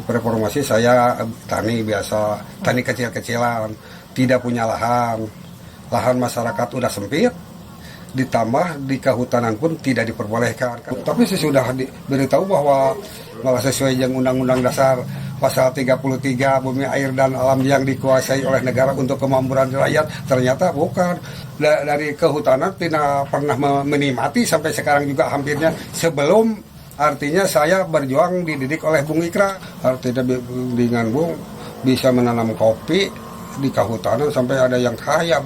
sebelum reformasi saya tani biasa, tani kecil-kecilan, tidak punya lahan. Lahan masyarakat udah sempit, ditambah di kehutanan pun tidak diperbolehkan. Tapi sesudah diberitahu bahwa malah sesuai dengan Undang-Undang Dasar Pasal 33 bumi air dan alam yang dikuasai oleh negara untuk kemakmuran rakyat, ternyata bukan. Dari kehutanan tidak pernah menikmati sampai sekarang juga hampirnya sebelum, artinya saya berjuang dididik oleh Bung Ikra, artinya dengan Bung bisa menanam kopi di kehutanan sampai ada yang kaya.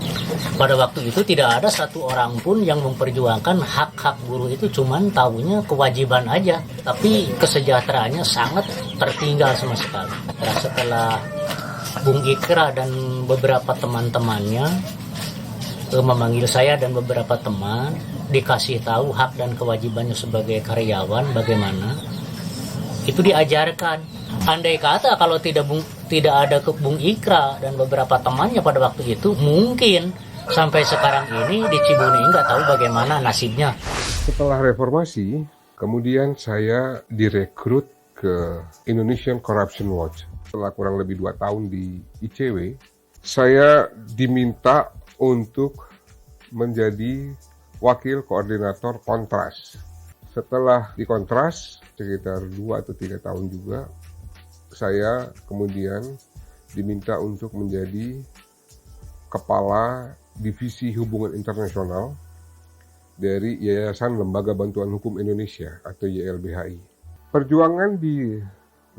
Pada waktu itu tidak ada satu orang pun yang memperjuangkan hak-hak buruh itu, cuman tahunya kewajiban aja, tapi kesejahteraannya sangat tertinggal sama sekali. Setelah Bung Ikra dan beberapa teman-temannya memanggil saya dan beberapa teman, dikasih tahu hak dan kewajibannya sebagai karyawan bagaimana, itu diajarkan. Andai kata kalau tidak ada Bung Ikra dan beberapa temannya pada waktu itu, mungkin sampai sekarang ini di Ciboneung nggak tahu bagaimana nasibnya. Setelah reformasi, kemudian saya direkrut ke Indonesian Corruption Watch. Setelah kurang lebih 2 tahun di ICW, saya diminta untuk menjadi wakil koordinator kontras. Setelah di kontras, sekitar 2 atau 3 tahun juga, saya kemudian diminta untuk menjadi kepala divisi hubungan internasional dari Yayasan Lembaga Bantuan Hukum Indonesia atau YLBHI. Perjuangan di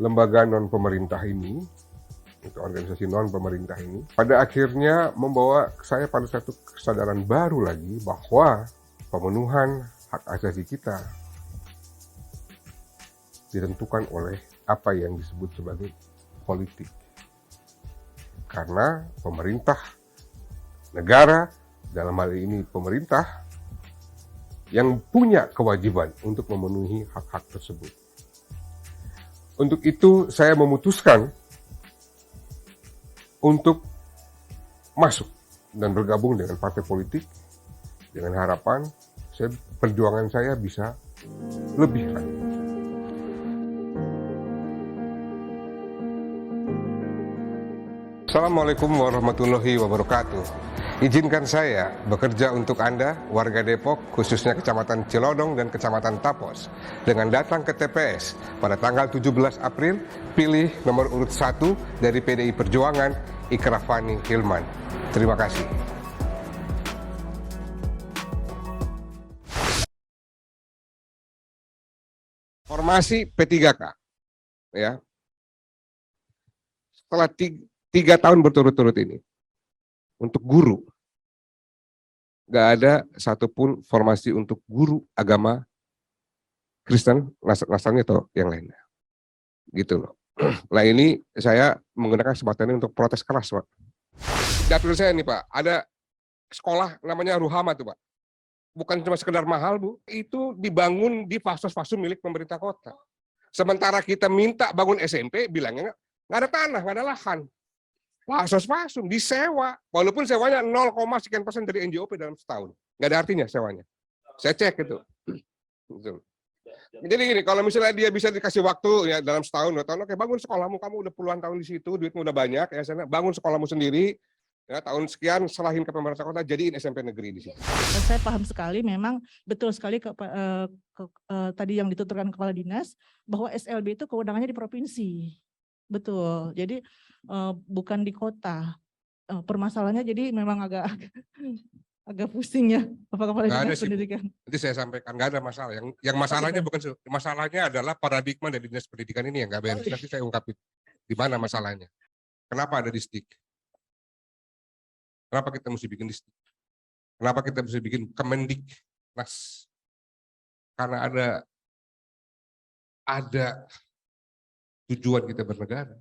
lembaga non-pemerintah ini, untuk organisasi non-pemerintah ini, pada akhirnya membawa saya pada satu kesadaran baru lagi bahwa pemenuhan hak asasi kita ditentukan oleh apa yang disebut sebagai politik. Karena pemerintah negara, dalam hal ini pemerintah, yang punya kewajiban untuk memenuhi hak-hak tersebut. Untuk itu saya memutuskan untuk masuk dan bergabung dengan partai politik dengan harapan perjuangan saya bisa lebih lagi. Assalamualaikum warahmatullahi wabarakatuh. Izinkan saya bekerja untuk Anda, warga Depok, khususnya Kecamatan Cilodong dan Kecamatan Tapos, dengan datang ke TPS pada tanggal 17 April, pilih nomor urut 1 dari PDI Perjuangan, Ikra Fani Hilman. Terima kasih. Formasi P3K, ya. Setelah 3 tahun berturut-turut ini, untuk guru, nggak ada satupun formasi untuk guru agama Kristen, Nasrani atau yang lainnya, gitu loh. Nah ini saya menggunakan kesempatan ini untuk protes keras, Pak. Dapil saya nih, Pak, ada sekolah namanya Ruhama tuh, Pak. Bukan cuma sekedar mahal, Bu, itu dibangun di fasum-fasum milik pemerintah kota. Sementara kita minta bangun SMP, bilangnya nggak ada tanah, nggak ada lahan. Fasum disewa, walaupun sewanya 0, sekian persen dari NJOP dalam setahun, nggak ada artinya sewanya. Saya cek itu. Jadi gini, kalau misalnya dia bisa dikasih waktu ya dalam setahun 2 tahun, oke, bangun sekolahmu, kamu udah puluhan tahun di situ, duitmu udah banyak ya, sana bangun sekolahmu sendiri. Ya, tahun sekian serahin ke pemerintah kota, jadiin SMP negeri di situ. Saya paham sekali, memang betul sekali tadi yang dituturkan kepala dinas bahwa SLB itu kewenangannya di provinsi, betul. Jadi bukan di kota. Permasalahannya jadi memang agak pusing ya, Bapak Kepala Dinas Pendidikan. Nanti saya sampaikan, nggak ada masalah. Yang masalahnya bukan, masalahnya adalah paradigma dari dinas pendidikan ini yang nggak beres. Nanti saya ungkapin di mana masalahnya. Kenapa ada distrik? Kenapa kita mesti bikin distrik? Kenapa kita mesti bikin Kemendiknas? Karena ada tujuan kita bernegara.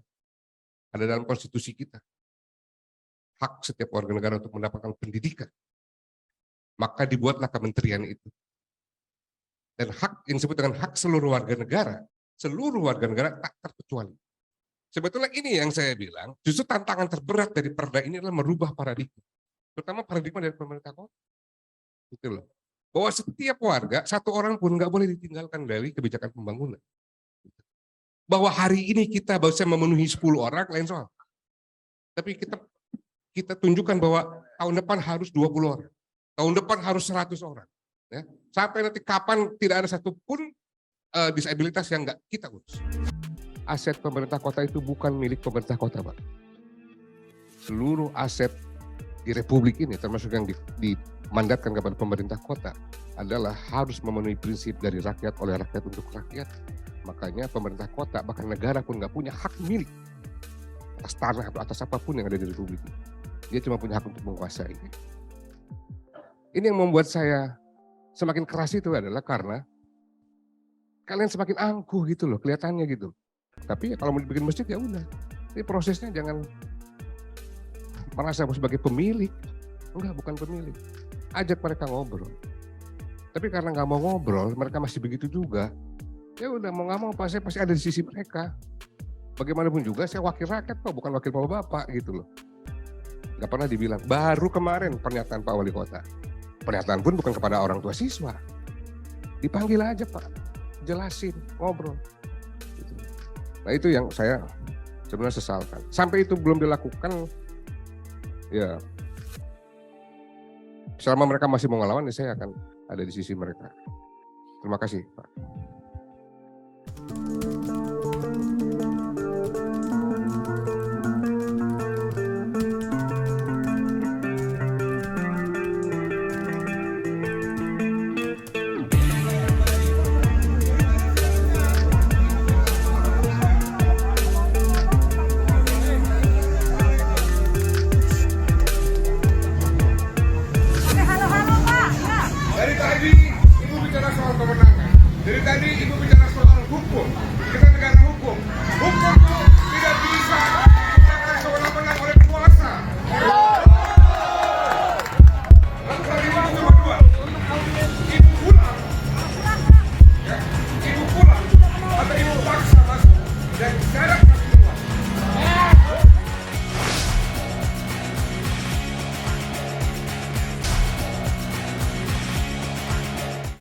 Ada dalam konstitusi kita. Hak setiap warga negara untuk mendapatkan pendidikan. Maka dibuatlah kementerian itu. Dan hak yang disebut dengan hak seluruh warga negara tak terkecuali. Sebetulnya ini yang saya bilang, justru tantangan terberat dari perda ini adalah merubah paradigma. Terutama paradigma dari pemerintah kota. Gitu loh. Bahwa setiap warga, satu orang pun nggak boleh ditinggalkan dari kebijakan pembangunan. Bahwa hari ini kita bisa memenuhi 10 orang, lain soal. Tapi kita tunjukkan bahwa tahun depan harus 20 orang. Tahun depan harus 100 orang. Ya. Sampai nanti kapan tidak ada satupun disabilitas yang nggak kita urus. Aset pemerintah kota itu bukan milik pemerintah kota, Pak. Seluruh aset di Republik ini, termasuk yang dimandatkan kepada pemerintah kota, adalah harus memenuhi prinsip dari rakyat, oleh rakyat, untuk rakyat. Makanya pemerintah kota, bahkan negara pun nggak punya hak milik atas tanah atau atas apapun yang ada di Republik ini. Dia cuma punya hak untuk menguasai. Ini yang membuat saya semakin keras itu adalah karena kalian semakin angkuh gitu loh, kelihatannya gitu. Tapi kalau mau dibikin masjid ya udah. Ini prosesnya jangan merasa sebagai pemilik. Enggak, bukan pemilik. Ajak mereka ngobrol. Tapi karena nggak mau ngobrol, mereka masih begitu juga. Ya udah, mau nggak mau saya pasti ada di sisi mereka. Bagaimanapun juga saya wakil rakyat kok, bukan wakil bapak gitu loh. Nggak pernah dibilang. Baru kemarin pernyataan Pak Wali Kota. Pernyataan pun bukan kepada orang tua siswa. Dipanggil aja Pak, jelasin, ngobrol. Gitu. Nah itu yang saya sebenarnya sesalkan. Sampai itu belum dilakukan, ya selama mereka masih mau ngelawan, ya saya akan ada di sisi mereka. Terima kasih Pak. Dari tadi Ibu bicara soal kemenangan. Dari tadi